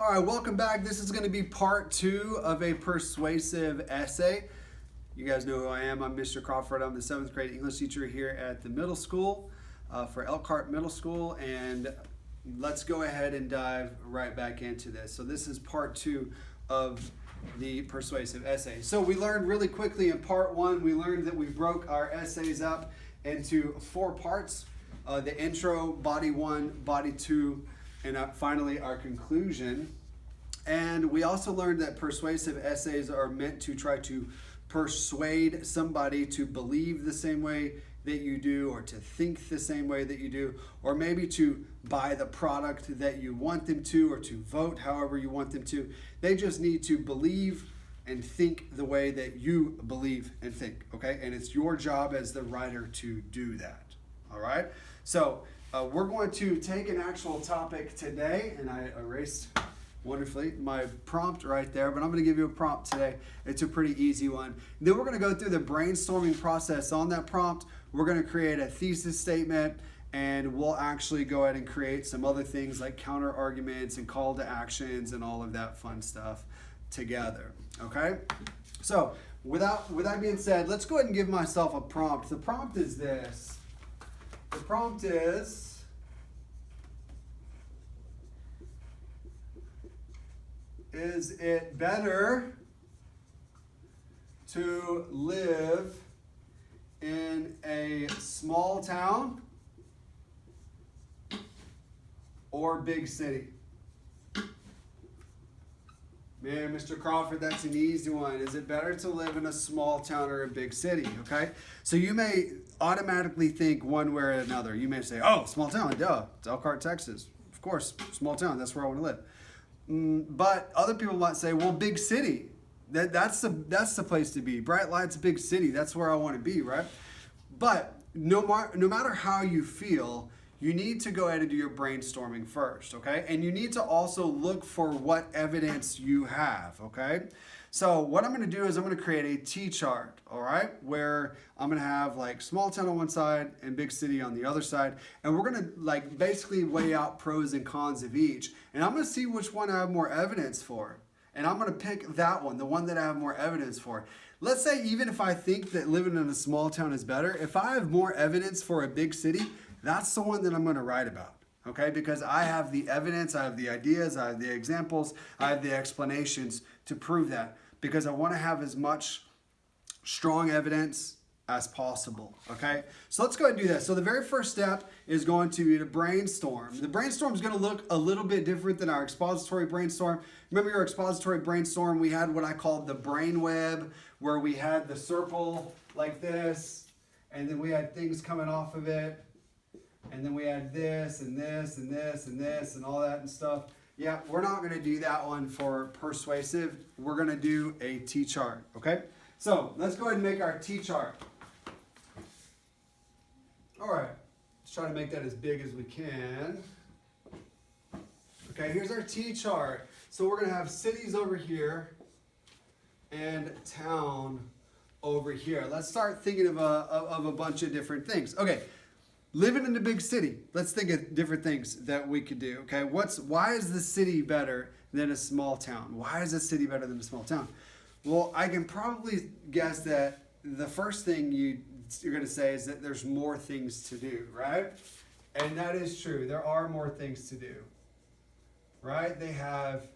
All right, welcome back. This is going to be part 2 of a persuasive essay. You guys know who I am. I'm Mr. Crawford. I'm the 7th grade English teacher here at the middle school for Elkhart Middle School. And let's go ahead and dive right back into this. So this is part 2 of the persuasive essay. So we learned really quickly in part 1, we learned that we broke our essays up into 4 parts. The intro, body 1, body 2, and finally our conclusion. And we also learned that persuasive essays are meant to try to persuade somebody to believe the same way that you do, or to think the same way that you do, or maybe to buy the product that you want them to, or to vote however you want them to. They just need to believe and think the way that you believe and think, okay? And it's your job as the writer to do that, all right? So we're going to take an actual topic today, and I erased wonderfully my prompt right there, but I'm going to give you a prompt today. It's a pretty easy one. Then we're going to go through the brainstorming process on that prompt. We're going to create a thesis statement, and we'll actually go ahead and create some other things like counter arguments and call to actions and all of that fun stuff together, okay? So with that being said, let's go ahead and give myself a prompt. The prompt is this. The prompt is it better to live in a small town or big city? Man, Mr. Crawford, that's an easy one. Is it better to live in a small town or a big city? Okay, so you may automatically think one way or another. You may say, oh, small town, duh, it's Elkhart, Texas. Of course, small town, that's where I want to live. But other people might say, well, big city, that's the place to be. Bright Light's a big city, that's where I want to be, right? But no matter how you feel, you need to go ahead and do your brainstorming first, okay? And you need to also look for what evidence you have, okay? So what I'm going to do is I'm going to create a T-chart, all right? Where I'm going to have like small town on one side and big city on the other side. And we're going to like basically weigh out pros and cons of each. And I'm going to see which one I have more evidence for. And I'm going to pick that one, the one that I have more evidence for. Let's say even if I think that living in a small town is better, if I have more evidence for a big city, that's the one that I'm going to write about. Okay, because I have the evidence, I have the ideas, I have the examples, I have the explanations to prove that, because I want to have as much strong evidence as possible, okay? So let's go ahead and do that. So the very first step is going to be to brainstorm. The brainstorm is going to look a little bit different than our expository brainstorm. Remember your expository brainstorm, we had what I called the brain web, where we had the circle like this, and then we had things coming off of it. And then we had this and this and this and this and all that and stuff. Yeah, we're not going to do that one for persuasive. We're going to do a T-chart, okay? So let's go ahead and make our T-chart. All right, let's try to make that as big as we can. Okay, here's our T-chart. So we're going to have cities over here and town over here. Let's start thinking of a bunch of different things. Okay. Living in a big city, let's think of different things that we could do, okay? Why is the city better than a small town? Why is a city better than a small town? Well, I can probably guess that the first thing you're going to say is that there's more things to do, right? And that is true. There are more things to do, right? They have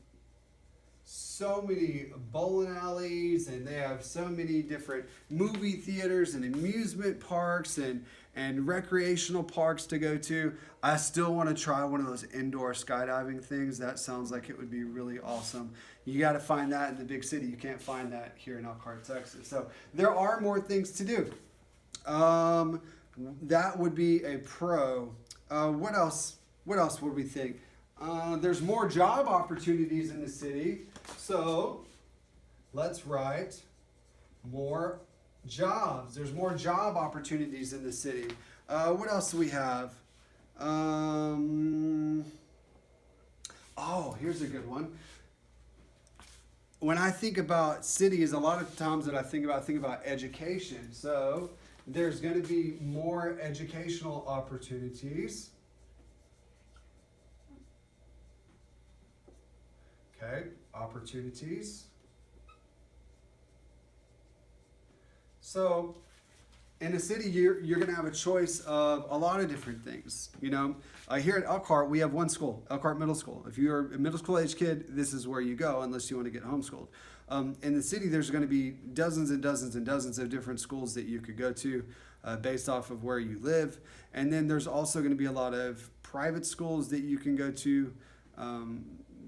so many bowling alleys, and they have so many different movie theaters and amusement parks and recreational parks to go to. I still want to try one of those indoor skydiving things. That sounds like it would be really awesome. You got to find that in the big city. You can't find that here in Elkhart, Texas. So there are more things to do. That would be a pro. What else would we think? There's more job opportunities in the city. So let's write more jobs. There's more job opportunities in the city. What else do we have? Oh, here's a good one. When I think about cities, a lot of times that I think about education. So there's going to be more educational opportunities Okay, opportunities. So in a city, you're going to have a choice of a lot of different things. You know, here at Elkhart, we have one school, Elkhart Middle School. If you're a middle school age kid, this is where you go unless you want to get homeschooled. In the city, there's going to be dozens and dozens and dozens of different schools that you could go to based off of where you live. And then there's also going to be a lot of private schools that you can go to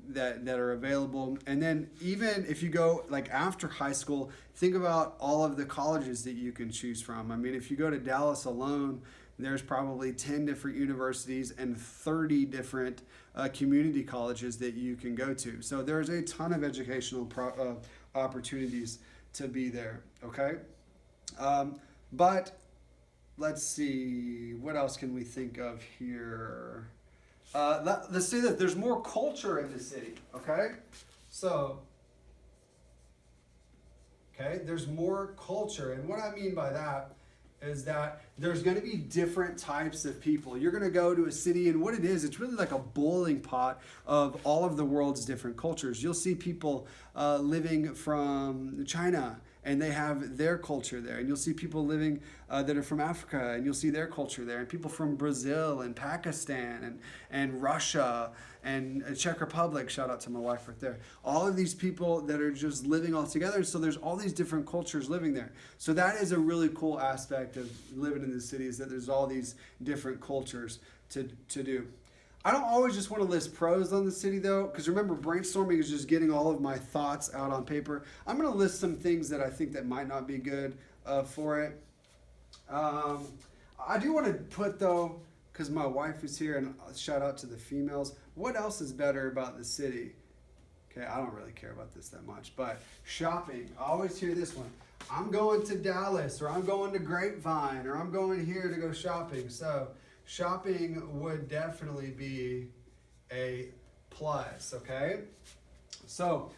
that are available. And then even if you go like after high school, think about all of the colleges that you can choose from. I mean, if you go to Dallas alone, there's probably 10 different universities and 30 different community colleges that you can go to. So there's a ton of educational opportunities to be there, okay? But let's see, what else can we think of here? Let's say that there's more culture in the city, okay? So, okay, there's more culture. And what I mean by that is that there's going to be different types of people. You're going to go to a city, and what it is, it's really like a boiling pot of all of the world's different cultures. You'll see people living from China, and they have their culture there. And you'll see people living that are from Africa, and you'll see their culture there. And people from Brazil and Pakistan and Russia and Czech Republic. Shout out to my wife right there. All of these people that are just living all together. So there's all these different cultures living there. So that is a really cool aspect of living in the city, is that there's all these different cultures to do. I don't always just want to list pros on the city though, because remember, brainstorming is just getting all of my thoughts out on paper. I'm going to list some things that I think that might not be good for it. I do want to put though, because my wife is here, and shout out to the females, what else is better about the city? Okay, I don't really care about this that much, but shopping. I always hear this one. I'm going to Dallas, or I'm going to Grapevine, or I'm going here to go shopping. So shopping would definitely be a plus, okay? So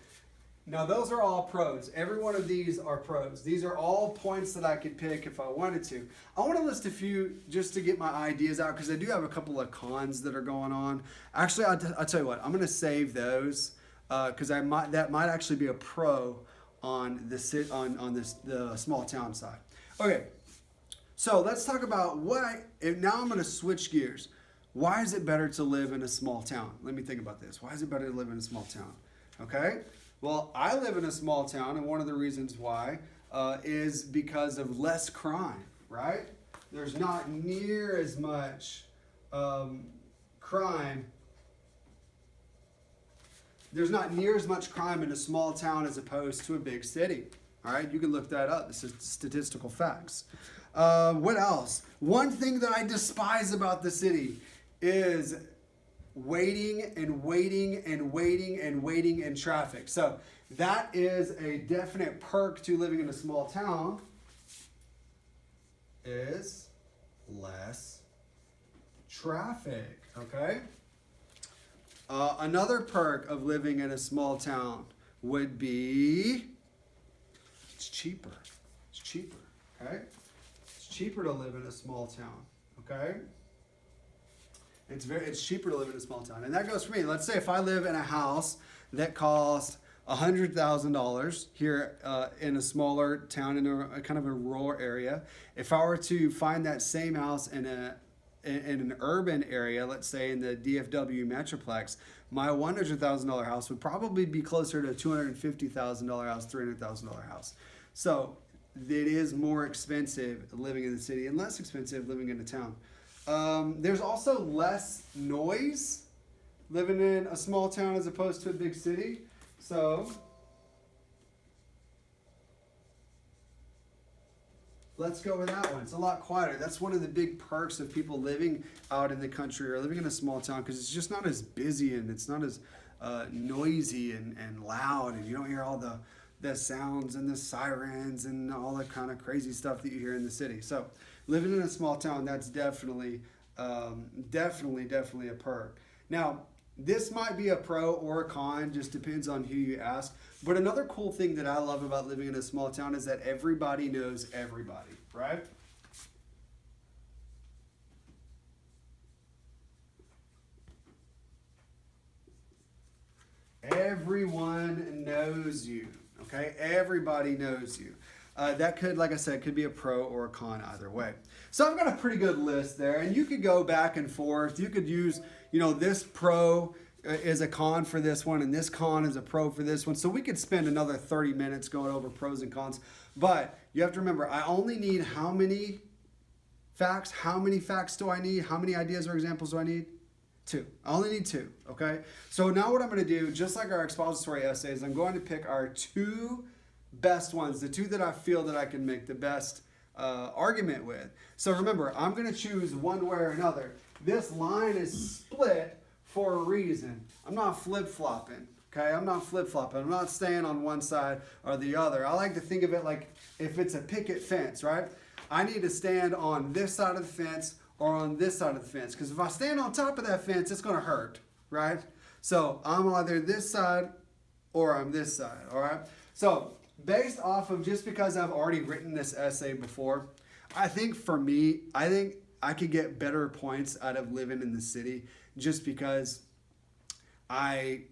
now those are all pros. Every one of these are pros. These are all points that I could pick if I wanted to. I want to list a few just to get my ideas out, because I do have a couple of cons that are going on. Actually, I'll tell you what, I'm going to save those because that might actually be a pro on the small town side. Okay. So let's talk about now I'm going to switch gears. Why is it better to live in a small town? Let me think about this. Why is it better to live in a small town? Okay. Well, I live in a small town, and one of the reasons why is because of less crime, right? There's not near as much crime. There's not near as much crime in a small town as opposed to a big city. All right, you can look that up. This is statistical facts. What else? One thing that I despise about the city is waiting and waiting and waiting and waiting in traffic. So that is a definite perk to living in a small town, is less traffic, okay? Another perk of living in a small town would be it's cheaper. It's cheaper, okay? It's cheaper to live in a small town, okay? It's cheaper to live in a small town. And that goes for me. Let's say if I live in a house that costs $100,000 here in a smaller town in a kind of a rural area, if I were to find that same house in an urban area, let's say in the DFW Metroplex, my $100,000 house would probably be closer to a $250,000 house, $300,000 house. So it is more expensive living in the city and less expensive living in a town. There's also less noise living in a small town as opposed to a big city. So let's go with that one. It's a lot quieter. That's one of the big perks of people living out in the country or living in a small town, because it's just not as busy and it's not as noisy and loud, and you don't hear all the sounds and the sirens and all the kind of crazy stuff that you hear in the city. So living in a small town, that's definitely a perk. Now, this might be a pro or a con, just depends on who you ask. But another cool thing that I love about living in a small town is that everybody knows everybody, right? everyone knows you. Okay, everybody knows you. That could, like I said, could be a pro or a con either way. So I've got a pretty good list there, and you could go back and forth. You could use, this pro is a con for this one, and this con is a pro for this one. So we could spend another 30 minutes going over pros and cons. But you have to remember, I only need how many facts? How many facts do I need? How many ideas or examples do I need? 2. I only need 2, okay? So now what I'm going to do, just like our expository essays, I'm going to pick our 2 best ones, the 2 that I feel that I can make the best argument with. So remember, I'm going to choose one way or another. This line is split for a reason. I'm not flip-flopping, okay? I'm not flip-flopping. I'm not staying on one side or the other. I like to think of it like if it's a picket fence, right? I need to stand on this side of the fence or on this side of the fence, because if I stand on top of that fence, it's going to hurt, right? So I'm either this side or I'm this side, all right? So based off of, just because I've already written this essay before, I think for me, I could get better points out of living in the city just because I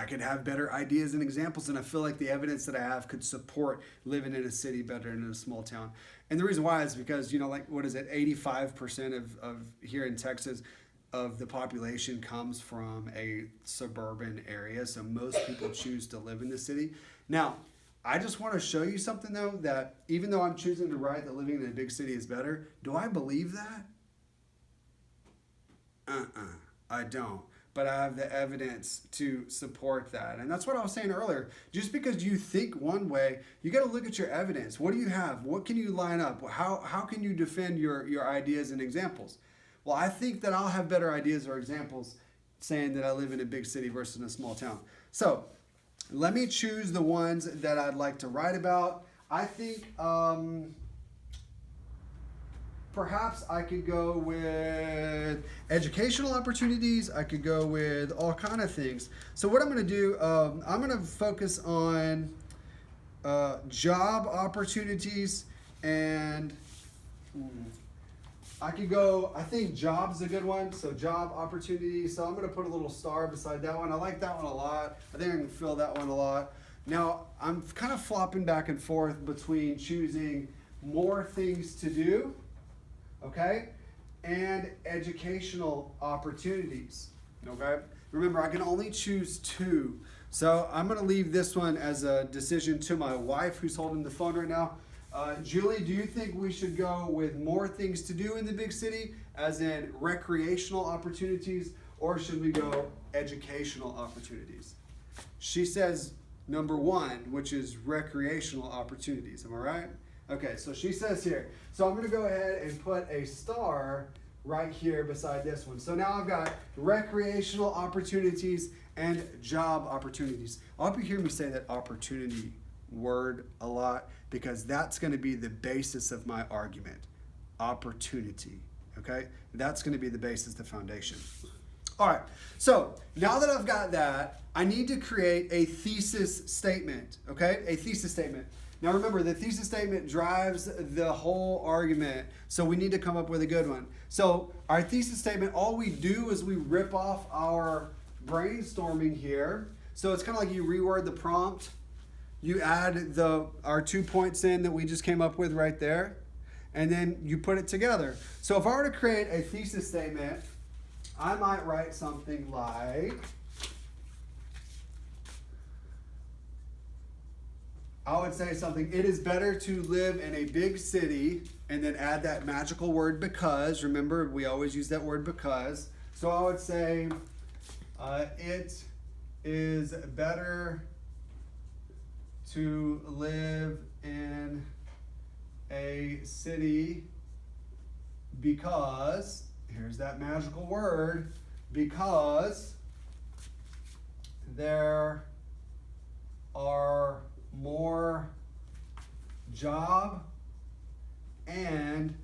could have better ideas and examples, and I feel like the evidence that I have could support living in a city better than in a small town. And the reason why is because, 85% of here in Texas of the population comes from a suburban area, so most people choose to live in the city. Now, I just want to show you something, though, that even though I'm choosing to write that living in a big city is better, do I believe that? I don't. But I have the evidence to support that. And that's what I was saying earlier. Just because you think one way, you got to look at your evidence. What do you have? What can you line up? How can you defend your ideas and examples? Well, I think that I'll have better ideas or examples saying that I live in a big city versus in a small town. So let me choose the ones that I'd like to write about. I think perhaps I could go with educational opportunities. I could go with all kind of things. So what I'm going to do, I'm going to focus on job opportunities, and I could go, I think job's a good one. So job opportunities. So I'm going to put a little star beside that one. I like that one a lot. I think I can fill that one a lot. Now, I'm kind of flopping back and forth between choosing more things to do, okay, and educational opportunities, okay? Remember, I can only choose 2. So I'm going to leave this one as a decision to my wife, who's holding the phone right now. Julie, do you think we should go with more things to do in the big city, as in recreational opportunities, or should we go educational opportunities? She says number 1, which is recreational opportunities. Am I right? Okay, so she says here. So I'm going to go ahead and put a star right here beside this one. So now I've got recreational opportunities and job opportunities. I hope you hear me say that opportunity word a lot, because that's going to be the basis of my argument. Opportunity, okay? That's going to be the basis, the foundation. All right, so now that I've got that, I need to create a thesis statement, okay? A thesis statement. Now remember, the thesis statement drives the whole argument, so we need to come up with a good one. So our thesis statement, all we do is we rip off our brainstorming here. So it's kind of like you reword the prompt, you add our 2 points in that we just came up with right there, and then you put it together. So if I were to create a thesis statement, I might write something like, I would say something, it is better to live in a big city, and then add that magical word because. Remember, we always use that word because. So I would say, it is better to live in a city because, here's that magical word, because there are more job and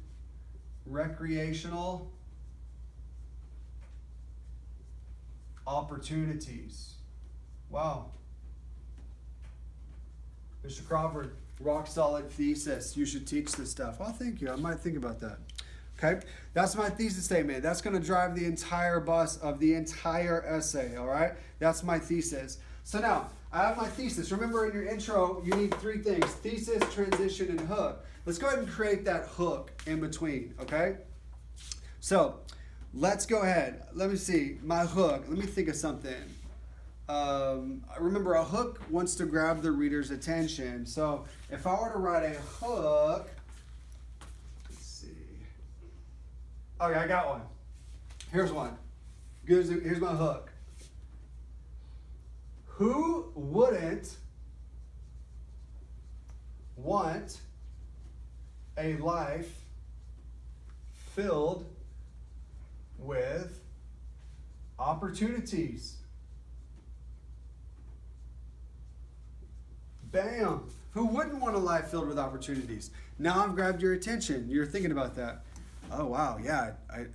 recreational opportunities. Wow. Mr. Crawford, rock solid thesis. You should teach this stuff. Oh, thank you. I might think about that. Okay, that's my thesis statement. That's going to drive the entire bus of the entire essay, all right? That's my thesis. So now, I have my thesis. Remember in your intro, you need three things: thesis, transition, and hook. Let's go ahead and create that hook in between, okay? So, let's go ahead. Let me see. My hook. Let me think of something. Remember, a hook wants to grab the reader's attention. So, if I were to write a hook, let's see. Okay, I got one. Here's one. Here's my hook. Who wouldn't want a life filled with opportunities? Bam! Who wouldn't want a life filled with opportunities? Now I've grabbed your attention. You're thinking about that. Oh wow, yeah, I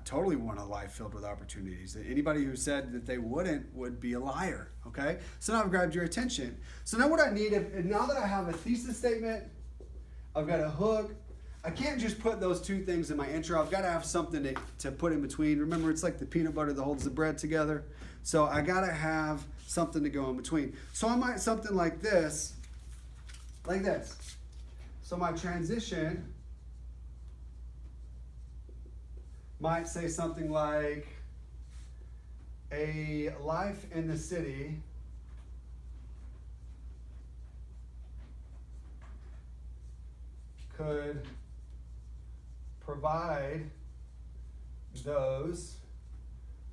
totally want a life filled with opportunities. Anybody who said that they wouldn't would be a liar, okay? So now I've grabbed your attention. So now what I need, now that I have a thesis statement, I've got a hook, I can't just put those two things in my intro. I've got to have something to put in between. Remember, it's like the peanut butter that holds the bread together. So I got to have something to go in between. So I might something like this, like this. So my transition might say something like, a life in the city could provide those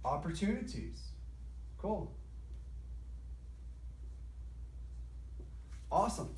opportunities. Cool. Awesome.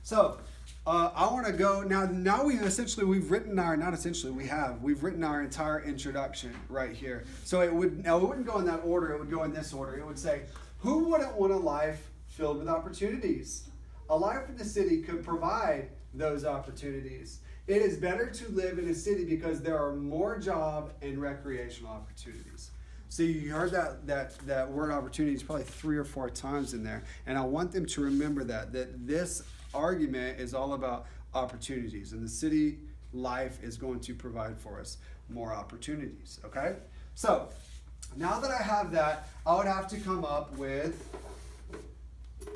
So, I want to go now. We've written we've written our entire introduction right here. So it wouldn't go in that order. It would go in this order. It would say, who wouldn't want a life filled with opportunities? A life in the city could provide those opportunities. It is better to live in a city because there are more job and recreational opportunities. So you heard that word opportunities probably 3 or 4 times in there. And I want them to remember that this argument is all about opportunities. And the city life is going to provide for us more opportunities, okay? So now that I have that, I would have to come up with, let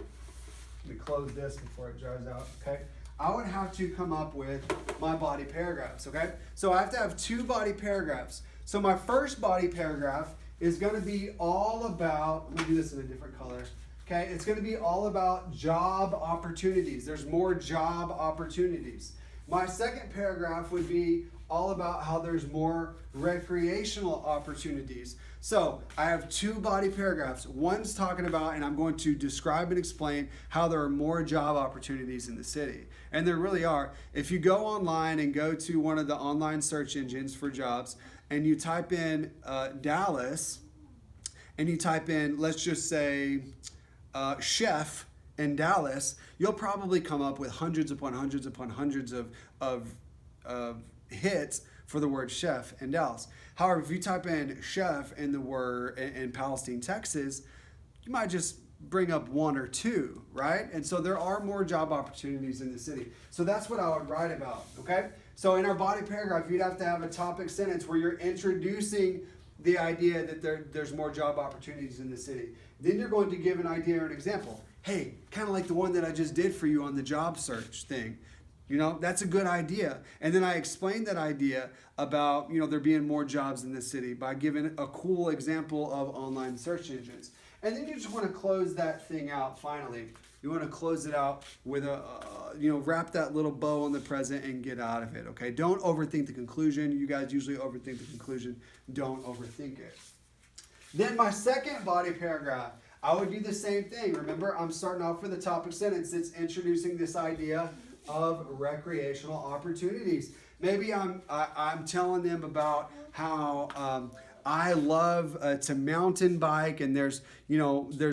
me close this before it dries out, okay? I would have to come up with my body paragraphs, okay? So I have to have 2 body paragraphs. So my first body paragraph is going to be all about, let me do this in a different color, okay? It's going to be all about job opportunities. There's more job opportunities. My second paragraph would be all about how there's more recreational opportunities. So I have 2 body paragraphs. One's talking about, and I'm going to describe and explain how there are more job opportunities in the city. And there really are. If you go online and go to one of the online search engines for jobs, and you type in Dallas, and you type in, let's just say, chef in Dallas, you'll probably come up with hundreds upon hundreds upon hundreds of hits for the word chef in Dallas. However, if you type in chef in the word in Palestine, Texas, you might just bring up 1 or 2, right? And so there are more job opportunities in the city. So that's what I would write about, okay? So in our body paragraph, you'd have to have a topic sentence where you're introducing the idea that there's more job opportunities in the city. Then you're going to give an idea or an example. Hey, kind of like the one that I just did for you on the job search thing. You know, that's a good idea. And then I explained that idea about, there being more jobs in the city by giving a cool example of online search engines. And then you just want to close that thing out finally. You want to close it out with wrap that little bow on the present and get out of it, okay? Don't overthink the conclusion. You guys usually overthink the conclusion. Don't overthink it. Then my second body paragraph, I would do the same thing. Remember, I'm starting off with a topic sentence that's introducing this idea of recreational opportunities. Maybe I'm telling them about how I love to mountain bike, and there's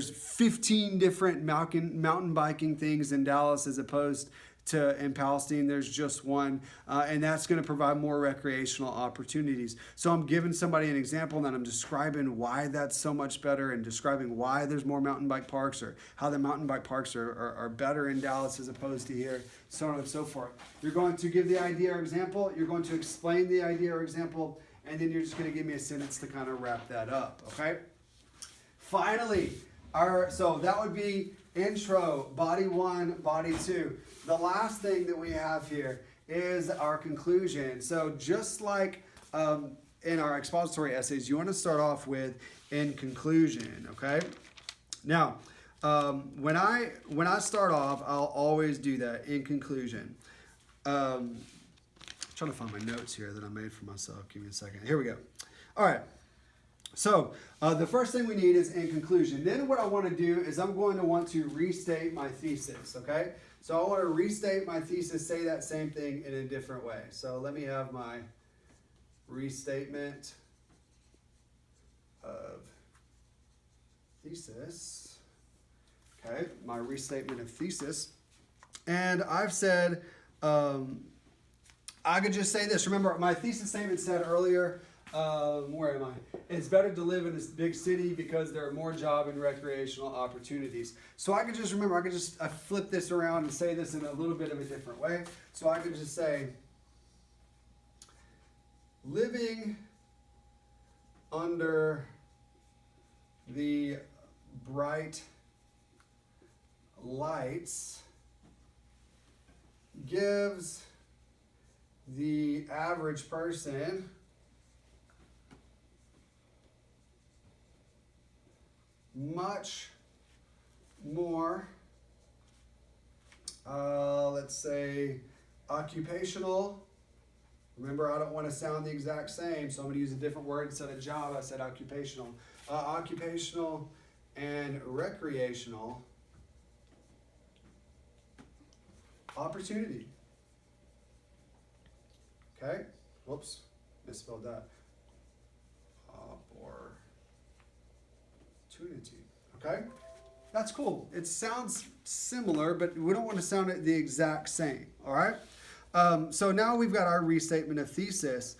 15 different mountain biking things in Dallas as opposed in Palestine, there's just one, and that's going to provide more recreational opportunities. So I'm giving somebody an example, and then I'm describing why that's so much better, and describing why there's more mountain bike parks, or how the mountain bike parks are better in Dallas as opposed to here, so on and so forth. You're going to give the idea or example, you're going to explain the idea or example, and then you're just going to give me a sentence to kind of wrap that up, okay? Finally, so that would be intro, body 1, body 2. The last thing that we have here is our conclusion. So just like in our expository essays, you want to start off with in conclusion, okay? Now, when I start off, I'll always do that, in conclusion. I'm trying to find my notes here that I made for myself. Give me a second. Here we go. All right. So the first thing we need is in conclusion. Then what I want to do is I'm going to want to restate my thesis, okay? So I want to restate my thesis, say that same thing in a different way. So let me have my restatement of thesis. Okay, my restatement of thesis. And I've said, I could just say this. Remember, my thesis statement said earlier, where am I? It's better to live in a big city because there are more job and recreational opportunities. So I could just remember, I flip this around and say this in a little bit of a different way. So I could just say, living under the bright lights gives the average person much more, let's say, occupational. Remember, I don't want to sound the exact same, so I'm going to use a different word. Instead of job, I said occupational. Occupational and recreational opportunity. Okay? Whoops, misspelled that. Opportunity. Okay? That's cool. It sounds similar, but we don't want to sound it the exact same. All right? So now we've got our restatement of thesis.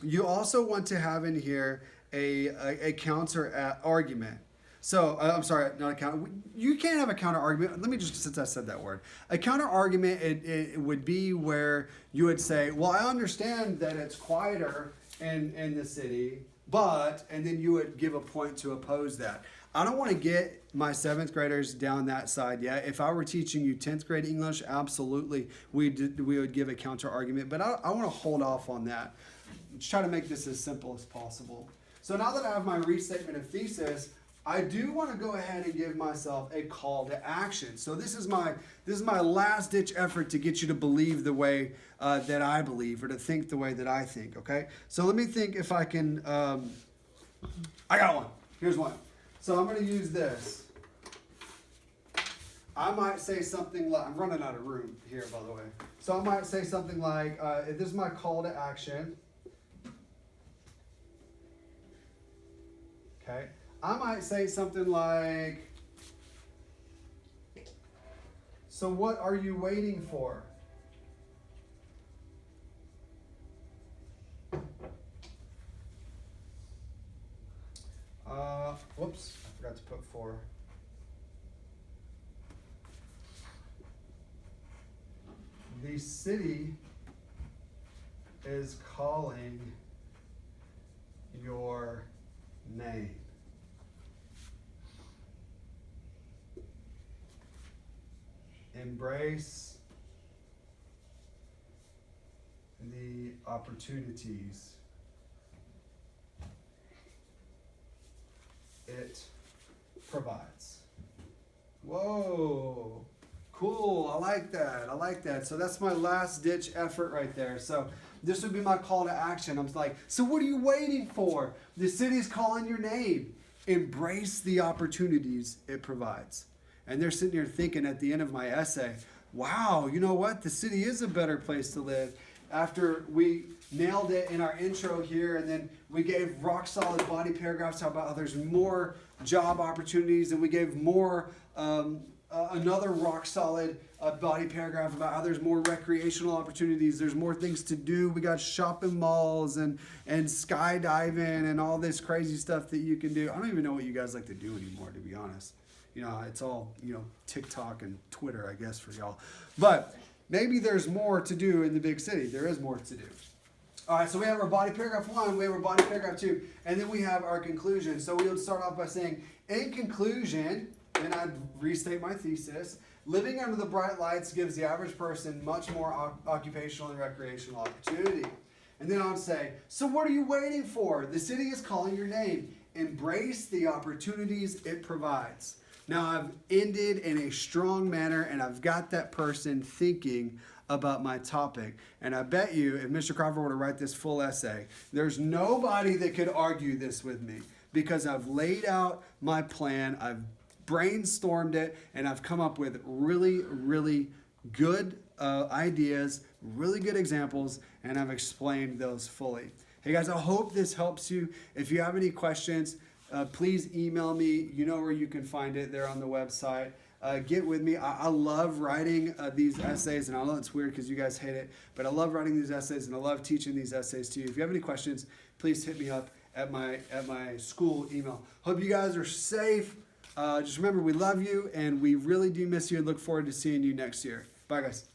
You also want to have in here a counter argument. So, I'm sorry, not a counter. You can't have a counter argument. Let me just, since I said that word. A counter argument, it would be where you would say, well, I understand that it's quieter in the city, but, and then you would give a point to oppose that. I don't want to get my 7th graders down that side yet. If I were teaching you 10th grade English, absolutely, we would give a counter argument, but I want to hold off on that. Just try to make this as simple as possible. So now that I have my restatement of thesis, I do want to go ahead and give myself a call to action. So this is my last ditch effort to get you to believe the way that I believe, or to think the way that I think. Okay. So let me think if I can. I got one. Here's one. So I'm going to use this. I might say something like, I'm running out of room here, by the way. So I might say something like, this is my call to action. Okay. I might say something like, so what are you waiting for? Whoops, I forgot to put 4. The city is calling your name. Embrace the opportunities it provides. Whoa, cool. I like that. I like that. So that's my last ditch effort right there. So this would be my call to action. I'm like, so what are you waiting for? The city's calling your name. Embrace the opportunities it provides. And they're sitting here thinking at the end of my essay, wow, you know what? The city is a better place to live. After we nailed it in our intro here, and then we gave rock solid body paragraphs about how there's more job opportunities, and we gave more another rock solid body paragraph about how there's more recreational opportunities. There's more things to do. We got shopping malls and skydiving and all this crazy stuff that you can do. I don't even know what you guys like to do anymore, to be honest. You know, it's all, TikTok and Twitter, I guess, for y'all. But maybe there's more to do in the big city. There is more to do. All right, so we have our body paragraph 1, we have our body paragraph 2, and then we have our conclusion. So we would start off by saying, in conclusion, and I'd restate my thesis, living under the bright lights gives the average person much more occupational and recreational opportunity. And then I'll say, so what are you waiting for? The city is calling your name. Embrace the opportunities it provides. Now I've ended in a strong manner, and I've got that person thinking about my topic. And I bet you, if Mr. Crawford were to write this full essay, there's nobody that could argue this with me, because I've laid out my plan, I've brainstormed it, and I've come up with really, really good ideas, really good examples, and I've explained those fully. Hey guys, I hope this helps you. If you have any questions, please email me. You know where you can find it. They're on the website. Get with me. I love writing these essays, and I know it's weird because you guys hate it, but I love writing these essays, and I love teaching these essays to you. If you have any questions, please hit me up at my school email. Hope you guys are safe. Just remember, we love you, and we really do miss you, and look forward to seeing you next year. Bye, guys.